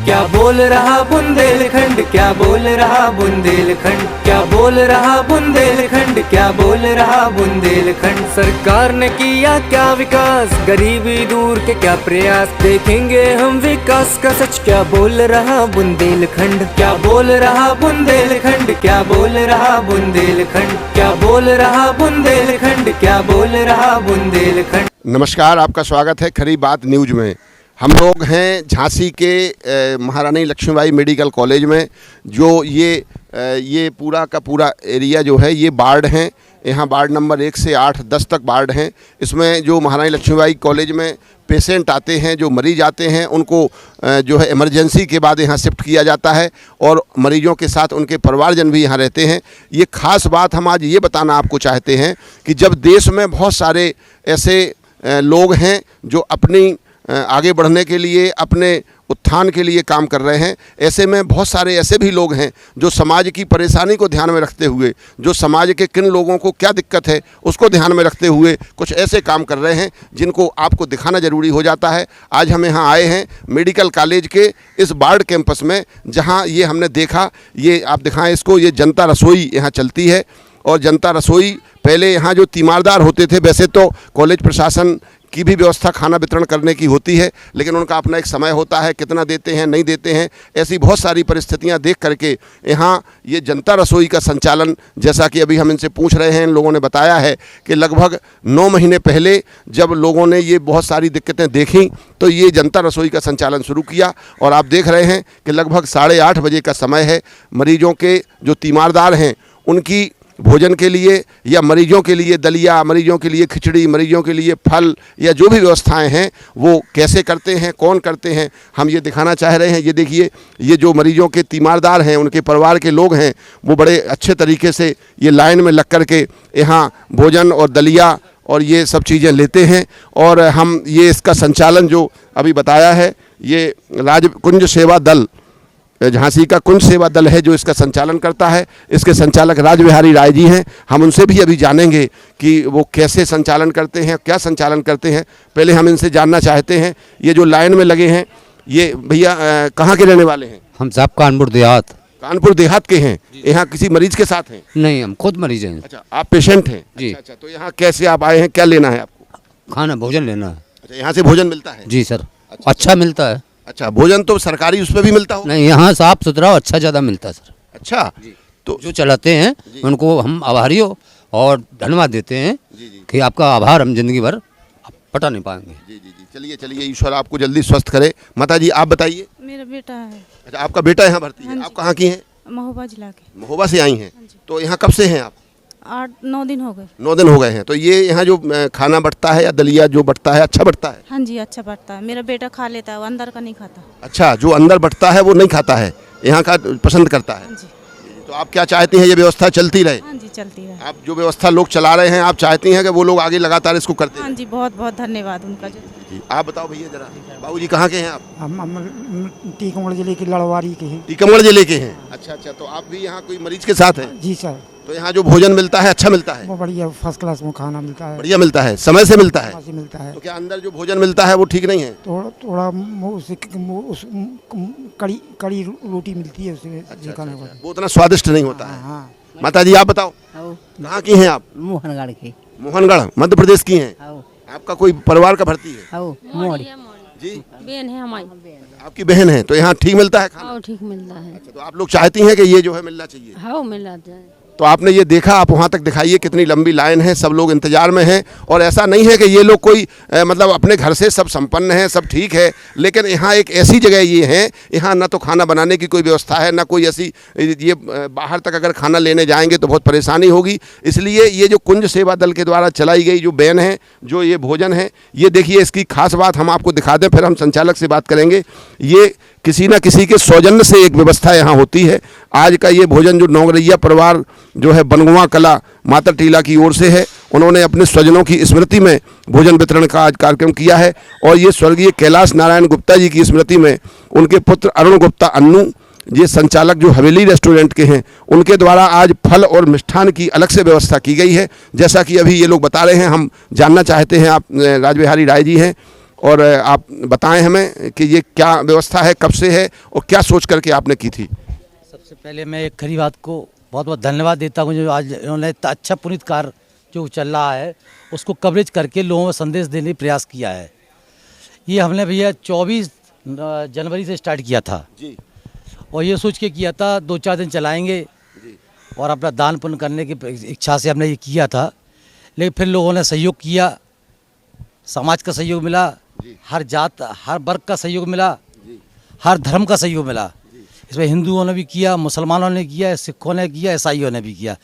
क्या बोल रहा बुंदेलखंड, क्या बोल रहा बुंदेलखंड, क्या बोल रहा बुंदेलखंड, क्या बोल रहा बुंदेलखंड। सरकार ने किया क्या विकास, गरीबी दूर के क्या प्रयास, देखेंगे हम विकास का सच। क्या बोल रहा बुंदेलखंड, क्या बोल रहा बुंदेलखंड, क्या बोल रहा बुंदेलखंड, क्या बोल रहा बुंदेलखंड, क्या बोल रहा बुंदेलखंड। नमस्कार, आपका स्वागत है खरी बात न्यूज में। हम लोग हैं झांसी के महारानी लक्ष्मीबाई मेडिकल कॉलेज में। जो ये पूरा का पूरा एरिया जो है ये वार्ड हैं। यहाँ वार्ड नंबर 1 से 8, 10 तक वार्ड हैं। इसमें जो महारानी लक्ष्मीबाई कॉलेज में पेशेंट आते हैं, जो मरीज आते हैं, उनको जो है इमरजेंसी के बाद यहाँ शिफ्ट किया जाता है और मरीजों के साथ उनके परिवारजन भी यहाँ रहते हैं। ये खास बात हम आज ये बताना आपको चाहते हैं कि जब देश में बहुत सारे ऐसे लोग हैं जो अपनी आगे बढ़ने के लिए, अपने उत्थान के लिए काम कर रहे हैं, ऐसे में बहुत सारे ऐसे भी लोग हैं जो समाज की परेशानी को ध्यान में रखते हुए, जो समाज के किन लोगों को क्या दिक्कत है उसको ध्यान में रखते हुए कुछ ऐसे काम कर रहे हैं जिनको आपको दिखाना ज़रूरी हो जाता है। आज हम यहाँ आए हैं मेडिकल कॉलेज के इस वार्ड कैंपस में, जहाँ ये हमने देखा, ये आप दिखाएं इसको, ये जनता रसोई यहाँ चलती है। और जनता रसोई पहले यहाँ जो तीमारदार होते थे, वैसे तो कॉलेज प्रशासन की भी व्यवस्था खाना वितरण करने की होती है, लेकिन उनका अपना एक समय होता है, कितना देते हैं नहीं देते हैं, ऐसी बहुत सारी परिस्थितियां देख करके यहाँ ये जनता रसोई का संचालन, जैसा कि अभी हम इनसे पूछ रहे हैं, इन लोगों ने बताया है कि लगभग 9 महीने पहले जब लोगों ने ये बहुत सारी दिक्कतें देखी तो ये जनता रसोई का संचालन शुरू किया। और आप देख रहे हैं कि लगभग 8:30 बजे का समय है। मरीजों के जो तीमारदार हैं उनकी भोजन के लिए या मरीजों के लिए दलिया, मरीजों के लिए खिचड़ी, मरीजों के लिए फल या जो भी व्यवस्थाएं हैं वो कैसे करते हैं, कौन करते हैं, हम ये दिखाना चाह रहे हैं। ये देखिए, ये जो मरीजों के तीमारदार हैं, उनके परिवार के लोग हैं, वो बड़े अच्छे तरीके से ये लाइन में लग कर के यहाँ भोजन और दलिया और ये सब चीज़ें लेते हैं। और हम ये इसका संचालन जो अभी बताया है, ये राजकुंज सेवा दल, झांसी का कुंज सेवा दल है जो इसका संचालन करता है। इसके संचालक राजबिहारी राय जी हैं। हम उनसे भी अभी जानेंगे कि वो कैसे संचालन करते हैं, क्या संचालन करते हैं। पहले हम इनसे जानना चाहते हैं, ये जो लाइन में लगे हैं, ये भैया कहाँ के रहने वाले हैं? हम साहब कानपुर देहात। कानपुर देहात के हैं। यहाँ किसी मरीज के साथ हैं? नहीं, हम खुद मरीज हैं। अच्छा, आप पेशेंट हैं? जी। अच्छा, तो यहाँ कैसे आप आए हैं, क्या लेना है आपको? खाना, भोजन लेना है। अच्छा, यहाँ से भोजन मिलता है? जी सर, अच्छा मिलता है। अच्छा, भोजन तो सरकारी उसमें भी मिलता हो? नहीं, यहाँ साफ सुथरा अच्छा ज़्यादा मिलता है सर। अच्छा, तो जो चलाते हैं उनको हम आभारी हो और धन्यवाद देते हैं कि आपका आभार हम जिंदगी भर पटा नहीं पाएंगे। जी जी जी, चलिए चलिए, ईश्वर आपको जल्दी स्वस्थ करे। माता जी आप बताइए। मेरा बेटा है। अच्छा, आपका बेटा यहाँ भर्ती है। आप कहाँ की हैं? महोबा जिला के। महोबा से आई हैं? तो यहाँ कब से हैं आप? 8-9 दिन हो गए। 9 दिन हो गए हैं। तो ये यहाँ जो खाना बटता है या दलिया जो बटता है, अच्छा बटता है? हाँ जी, अच्छा बढ़ता है। मेरा बेटा खा लेता है, वो अंदर का नहीं खाता। अच्छा, जो अंदर बटता है वो नहीं खाता है, यहाँ का पसंद करता है। हाँ जी। तो आप क्या चाहती हैं, ये व्यवस्था चलती रहे? हाँ जी, चलती है। आप जो व्यवस्था लोग चला रहे हैं, आप चाहती हैं कि वो लोग आगे लगातार इसको करते हाँ रहें? जी, बहुत बहुत धन्यवाद उनका। जी, आप बताओ भैया जरा, बाबूजी कहाँ के हैं आप? हम टीकमगढ़ जिले की लड़वारी के हैं। टीकमगढ़ जिले के हैं? अच्छा अच्छा, तो आप भी यहाँ कोई मरीज के साथ हैं? जी सर। तो यहाँ जो भोजन मिलता है अच्छा मिलता है? वो बढ़िया फर्स्ट क्लास में खाना मिलता है। बढ़िया मिलता है, समय से मिलता है? समय से मिलता है। तो क्या अंदर जो भोजन मिलता है वो ठीक नहीं है? थोड़ा कड़ी रोटी मिलती है उसमें। अच्छा, वो उतना स्वादिष्ट नहीं होता है। हाँ। माता जी आप बताओ, कहाँ की हैं आप? मोहनगढ़ की। मोहनगढ़ मध्य प्रदेश की हैं? आपका कोई परिवार का भर्ती है? जी, बहन है हमारी। आपकी बहन है। तो यहाँ ठीक मिलता है खाना? ठीक मिलता है। अच्छा, तो आप लोग चाहती हैं कि ये जो है मिलना चाहिए? हाँ, मिल जाता है। तो आपने ये देखा, आप वहाँ तक दिखाइए कितनी लंबी लाइन है, सब लोग इंतजार में हैं। और ऐसा नहीं है कि ये लोग कोई मतलब अपने घर से सब संपन्न हैं, सब ठीक है, लेकिन यहाँ एक ऐसी जगह ये है, यहाँ ना तो खाना बनाने की कोई व्यवस्था है, ना कोई ऐसी, ये बाहर तक अगर खाना लेने जाएंगे तो बहुत परेशानी होगी। इसलिए ये जो कुंज सेवा दल के द्वारा चलाई गई जो बैन है, जो ये भोजन है, ये देखिए, इसकी खास बात हम आपको दिखा दें, फिर हम संचालक से बात करेंगे। ये किसी न किसी के सौजन्य से एक व्यवस्था यहाँ होती है। आज का ये भोजन जो नौगरैया परिवार जो है बनगुआ कला माता टीला की ओर से है, उन्होंने अपने स्वजनों की स्मृति में भोजन वितरण का आज कार्यक्रम किया है। और ये स्वर्गीय कैलाश नारायण गुप्ता जी की स्मृति में उनके पुत्र अरुण गुप्ता अन्नू, ये संचालक जो हवेली रेस्टोरेंट के हैं, उनके द्वारा आज फल और मिष्ठान की अलग से व्यवस्था की गई है। जैसा कि अभी ये लोग बता रहे हैं, हम जानना चाहते हैं, आप राजबिहारी राय जी हैं, और आप बताएं हमें कि ये क्या व्यवस्था है, कब से है और क्या सोच करके आपने की थी। सबसे पहले मैं एक खरी बात को बहुत बहुत धन्यवाद देता हूँ जो आज इन्होंने इतना अच्छा पुनीत कार्य जो चल रहा है उसको कवरेज करके लोगों में संदेश देने का प्रयास किया है। ये हमने भैया 24 जनवरी से स्टार्ट किया था जी। और ये सोच के किया था 2-4 दिन चलाएंगे और अपना दान पुण्य करने की इच्छा से हमने ये किया था। लेकिन फिर लोगों ने सहयोग किया, समाज का सहयोग मिला, हर जात हर वर्ग का सहयोग मिला, हर धर्म का सहयोग मिला। इसमें हिंदुओं ने भी किया, मुसलमानों ने किया, सिखों ने किया, ईसाइयों ने भी किया,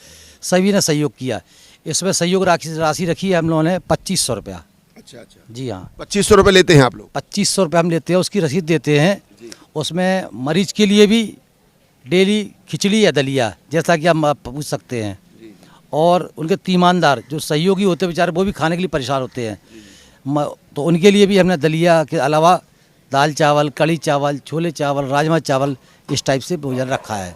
सभी ने सहयोग किया। इसमें सहयोग राशि रखी है हम लोगों ने 2500 रुपया। अच्छा। जी हाँ, 2500 रुपये लेते हैं आप लोग? 2500 रुपये हम लेते हैं, उसकी रसीद देते हैं। उसमें मरीज के लिए भी डेली खिचड़ी या दलिया जैसा कि हम पूछ सकते हैं, और उनके तीमानदार जो सहयोगी होते हैं बेचारे वो भी खाने के लिए परेशान होते हैं, तो उनके लिए भी हमने दलिया के अलावा दाल चावल, कड़ी चावल, छोले चावल, राजमा चावल इस टाइप से भोजन रखा है।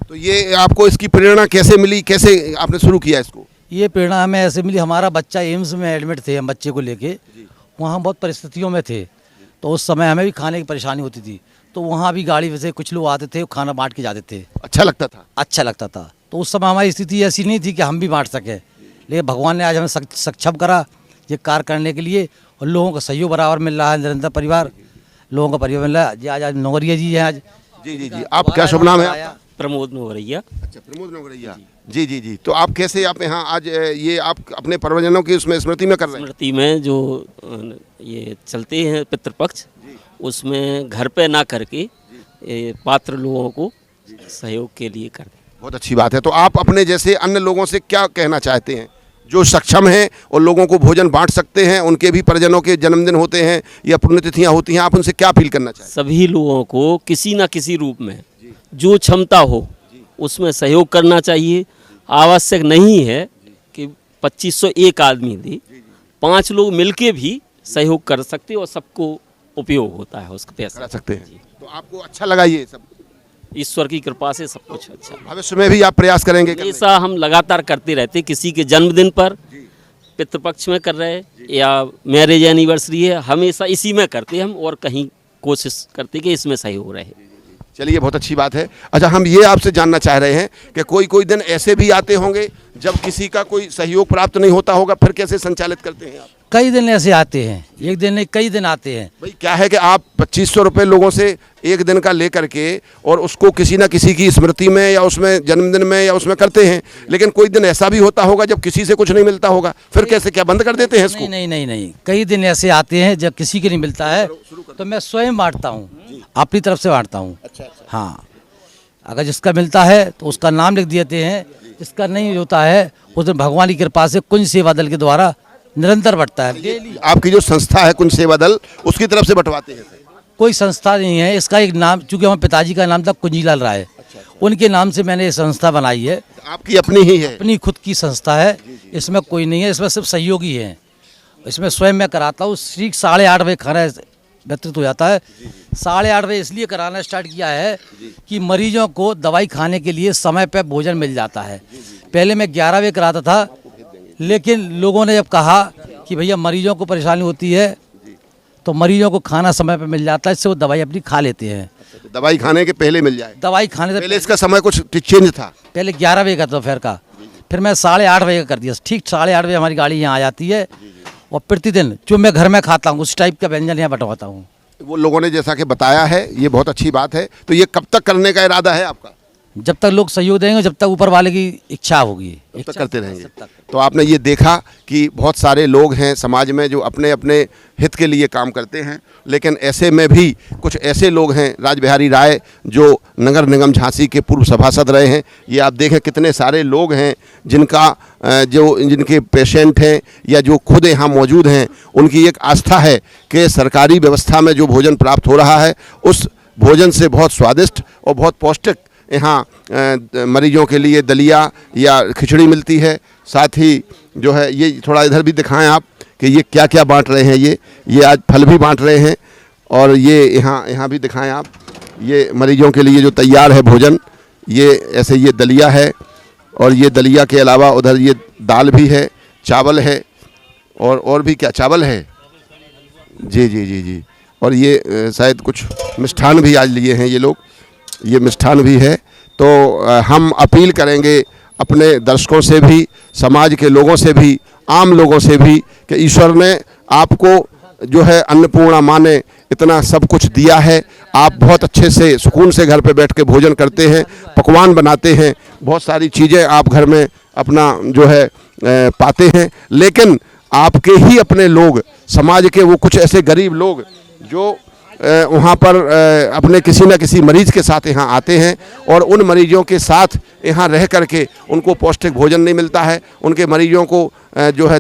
तो ये आपको इसकी प्रेरणा कैसे मिली, कैसे आपने शुरू किया इसको? ये प्रेरणा हमें ऐसे मिली, हमारा बच्चा एम्स में एडमिट थे, हम बच्चे को लेके वहाँ बहुत परिस्थितियों में थे, तो उस समय हमें भी खाने की परेशानी होती थी, तो वहाँ भी गाड़ी में से कुछ लोग आते थे, खाना बांट के जाते थे। अच्छा लगता था? अच्छा लगता था। तो उस समय हमारी स्थिति ऐसी नहीं थी कि हम भी बांट सकें, लेकिन भगवान ने आज हमें सक्षम करा ये कार्य करने के लिए, और लोगों का सहयोग बराबर मिल रहा है। निरंतर परिवार लोगों का परिवार मिल रहा है। जी आज नौगरिया जी हैं आज। जी। आप क्या शुभ नाम है आपका? प्रमोद नोवरिया। अच्छा, प्रमोद नौगरिया। जी। तो आप कैसे आप यहाँ आज ये आप अपने पूर्वजों की उसमें स्मृति में कर रहे हैं? स्मृति में जो ये चलते हैं पितृपक्ष, उसमें घर पे ना करके ये पात्र लोगों को सहयोग के लिए करते हैं। बहुत अच्छी बात है। तो आप अपने जैसे अन्य लोगों से क्या कहना चाहते हैं जो सक्षम हैं और लोगों को भोजन बांट सकते हैं, उनके भी परिजनों के जन्मदिन होते हैं या पुण्यतिथियाँ होती हैं, आप उनसे क्या अपील करना चाहते हैं? सभी लोगों को किसी न किसी रूप में जो क्षमता हो उसमें सहयोग करना चाहिए। आवश्यक नहीं है कि 2500 एक आदमी दे, 5 लोग मिलके भी सहयोग कर सकते और सबको उपयोग होता है उसका पैसा। करा सकते हैं। तो आपको अच्छा लगा ये सब? ईश्वर की कृपा से सब कुछ अच्छा। भविष्य में भी आप प्रयास करेंगे करने? ऐसा हम लगातार करते रहते, किसी के जन्मदिन पर, पितृपक्ष में कर रहे या मैरिज एनिवर्सरी है, हमेशा इसी में करते हम, और कहीं कोशिश करते कि इसमें सहयोग रहे। चलिए, बहुत अच्छी बात है। अच्छा, हम ये आपसे जानना चाह रहे हैं कि कोई दिन ऐसे भी आते होंगे जब किसी का कोई सहयोग प्राप्त नहीं होता होगा, फिर कैसे संचालित करते हैं आप? कई दिन ऐसे आते हैं, एक दिन नहीं कई दिन आते हैं। भाई क्या है कि आप 2500 रुपये लोगों से एक दिन का ले करके और उसको किसी ना किसी की स्मृति में या उसमें जन्मदिन में या उसमें करते हैं, लेकिन कोई दिन ऐसा भी होता होगा जब किसी से कुछ नहीं मिलता होगा, फिर कैसे, क्या बंद कर देते हैं इसको? नहीं, कई दिन ऐसे आते हैं जब किसी के नहीं मिलता है तो मैं स्वयं बांटता हूँ, अपनी तरफ से बांटता हूँ। हाँ, अगर जिसका मिलता है तो उसका नाम लिख देते हैं, जिसका नहीं होता है उस दिन भगवान की कृपा से कुंज सेवा दल के द्वारा निरंतर बढ़ता है डेली। आपकी जो संस्था है कुंज सेवा दल, उसकी तरफ से बंटवाते हैं? कोई संस्था नहीं है, इसका एक नाम, चूँकि हमारे पिताजी का नाम था कुंजीलाल राय, उनके नाम से मैंने ये संस्था बनाई है। आपकी अपनी ही है? अपनी खुद की संस्था है, इसमें कोई नहीं है, इसमें सिर्फ सहयोगी हैं। इसमें स्वयं मैं कराता हूँ। ठीक 8:30 बजे खाना व्यतीत हो जाता है। 8:30 बजे इसलिए कराना स्टार्ट किया है कि मरीजों को दवाई खाने के लिए समय पर भोजन मिल जाता है। पहले मैं 11 बजे कराता था, लेकिन लोगों ने जब कहा कि भैया मरीजों को परेशानी होती है तो मरीजों को खाना समय पर मिल जाता है, इससे वो दवाई अपनी खा लेते हैं। दवाई खाने के पहले मिल जाए? दवाई खाने से पहले इसका समय कुछ चेंज था? पहले 11 बजे का दोपहर का, फिर मैं 8:30 बजे का कर दिया। ठीक 8:30 बजे हमारी गाड़ी यहाँ आ जाती है, और प्रतिदिन जो मैं घर में खाता हूँ उस टाइप का व्यंजन यहाँ बंटवाता हूँ। वो लोगों ने जैसा कि बताया है, ये बहुत अच्छी बात है। तो ये कब तक करने का इरादा है आपका? जब तक लोग सहयोग देंगे, जब तक ऊपर वाले की इच्छा होगी, तब तक करते रहेंगे। तो आपने ये देखा कि बहुत सारे लोग हैं समाज में जो अपने अपने हित के लिए काम करते हैं, लेकिन ऐसे में भी कुछ ऐसे लोग हैं, राजबिहारी राय जो नगर निगम झांसी के पूर्व सभासद रहे हैं, ये आप देखें कितने सारे लोग हैं जिनके पेशेंट हैं या जो खुद यहाँ मौजूद हैं, उनकी एक आस्था है कि सरकारी व्यवस्था में जो भोजन प्राप्त हो रहा है उस भोजन से बहुत स्वादिष्ट और बहुत पौष्टिक यहाँ मरीजों के लिए दलिया या खिचड़ी मिलती है। साथ ही जो है, ये थोड़ा इधर भी दिखाएं आप कि ये क्या क्या बांट रहे हैं। ये आज फल भी बांट रहे हैं, और ये यहाँ भी दिखाएं आप, ये मरीजों के लिए जो तैयार है भोजन, ये ऐसे ये दलिया है, और ये दलिया के अलावा उधर ये दाल भी है, चावल है, और भी क्या चावल है, जी जी जी जी। और ये शायद कुछ मिष्ठान भी आज लिए हैं ये लोग, ये मिष्ठान भी है। तो हम अपील करेंगे अपने दर्शकों से भी, समाज के लोगों से भी, आम लोगों से भी कि ईश्वर ने आपको जो है अन्नपूर्णा माँ ने इतना सब कुछ दिया है। आप बहुत अच्छे से सुकून से घर पे बैठ के भोजन करते हैं, पकवान बनाते हैं, बहुत सारी चीज़ें आप घर में अपना जो है पाते हैं। लेकिन आपके ही अपने लोग, समाज के वो कुछ ऐसे गरीब लोग जो वहाँ पर अपने किसी न किसी मरीज़ के साथ यहाँ आते हैं और उन मरीजों के साथ यहाँ रह करके उनको पौष्टिक भोजन नहीं मिलता है, उनके मरीजों को जो है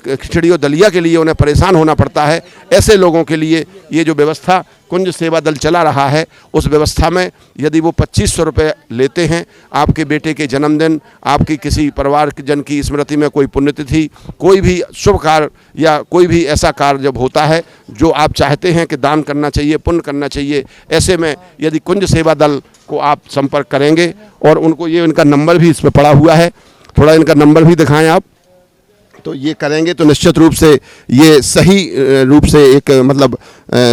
खिचड़ी और दलिया के लिए उन्हें परेशान होना पड़ता है। ऐसे लोगों के लिए ये जो व्यवस्था कुंज सेवा दल चला रहा है, उस व्यवस्था में यदि वो 2500 रुपये लेते हैं, आपके बेटे के जन्मदिन, आपकी किसी परिवार जन की स्मृति में कोई पुण्यतिथि, कोई भी शुभ कार्य या कोई भी ऐसा कार्य जब होता है जो आप चाहते हैं कि दान करना चाहिए, पुण्य करना चाहिए, ऐसे में यदि कुंज सेवा दल को आप संपर्क करेंगे और उनको ये इनका नंबर भी इसमें पड़ा हुआ है, थोड़ा इनका नंबर भी दिखाएं आप, तो ये करेंगे तो निश्चित रूप से ये सही रूप से एक मतलब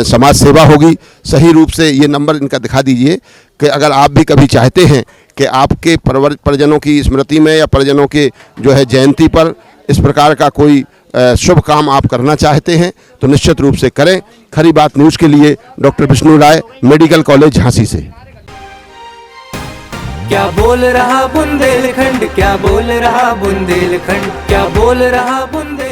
समाज सेवा होगी। सही रूप से ये नंबर इनका दिखा दीजिए कि अगर आप भी कभी चाहते हैं कि आपके परिजनों की स्मृति में या परिजनों के जो है जयंती पर इस प्रकार का कोई शुभ काम आप करना चाहते हैं तो निश्चित रूप से करें। खरी बात न्यूज़ के लिए डॉक्टर विष्णु राय, मेडिकल कॉलेज झांसी से। क्या बोल रहा बुंदेलखंड, क्या बोल रहा बुंदेलखंड, क्या बोल रहा बुंदेलखंड।